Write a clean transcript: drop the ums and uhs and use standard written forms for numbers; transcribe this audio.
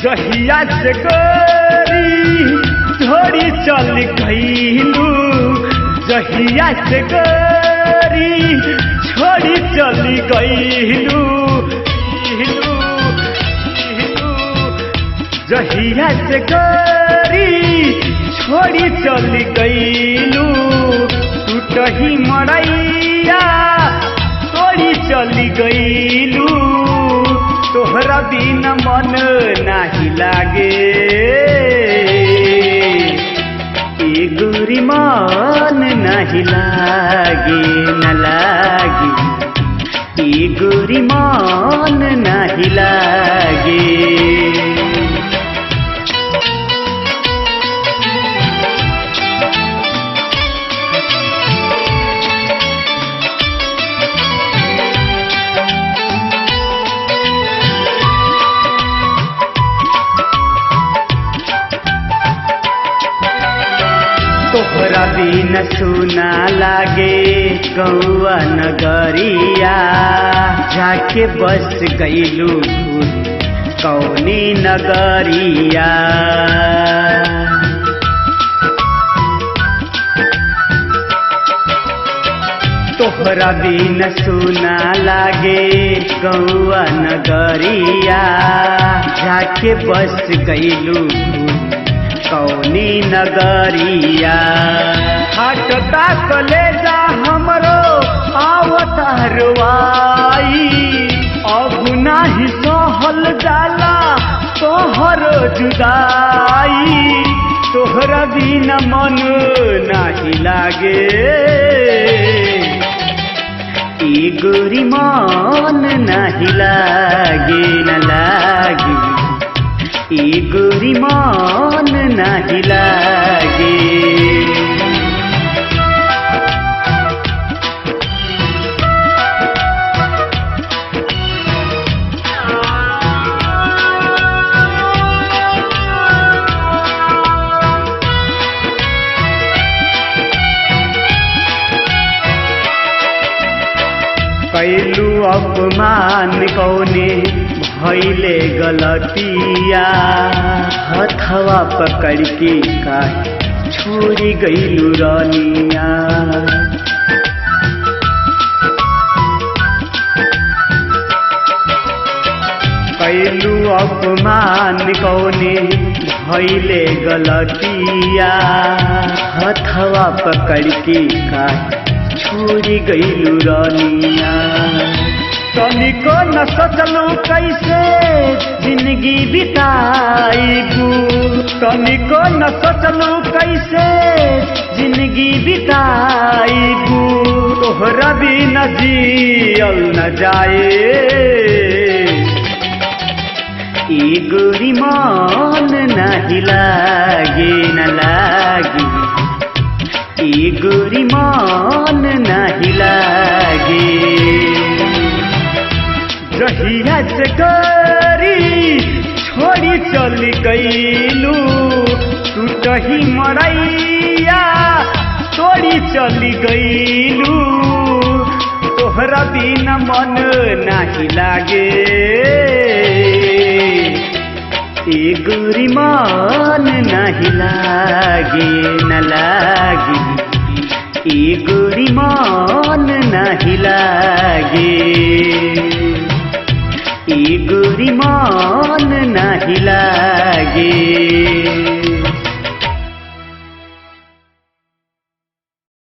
जहिया से गोरी छोड़ी चल गईलू, जहिया से गोरी छोड़ी चल गईलू, जहिया से गोरी छोड़ी चल गईलू, टूटही मड़ैया तोड़ी चली गईलू, तोहरा बिना मन नाही लागे, ए गोरी मन नाही लागे, न लागे, ए गोरी मन नाही लागे। तोहरा बिन सुना लागे गौआ नगरिया, जाके बस गईलू कौनी नगरिया, तोहरा बिन सुना लागे गौआ नगरिया, जाके बस गईलू कौनी नगरिया, हटता कलेजा हमरो आवत हरवाई, अब नाही सहल जाला तोहर जुदाई, तोहरा बिना मन नाही लागे, ए गोरी मन नाही लागे, न लागे, ए गोरी मन नाही लागे। कैलू अपमान कौने भैले गलतिया, हथवा पकड़ के काहे छोड़ी गईलू रानिया, कैलू अपमान कौने भैले गलतिया, हथवा पकड़ के काहे छोड़ी गईलू रानिया, तनिको न सोचलू कैसे जिंदगी बिताईबू, तनिको न सोचलू कैसे जिंदगी बिताईबू, तोहरा बिना जियल न जाए, ए गोरी मन नाही लागे, न लागे, ए गोरी मन नाही लागे, जहिया से गोरी छोड़ी चली गईलू, टूटही मड़ैया तोड़ी चली गईलू, तोहरा बिना मन नाही लागे, ए गोरी मन नाही लागे, न लागे, ए गोरी मन नाही लागे, ए गोरी मन नाही लागे।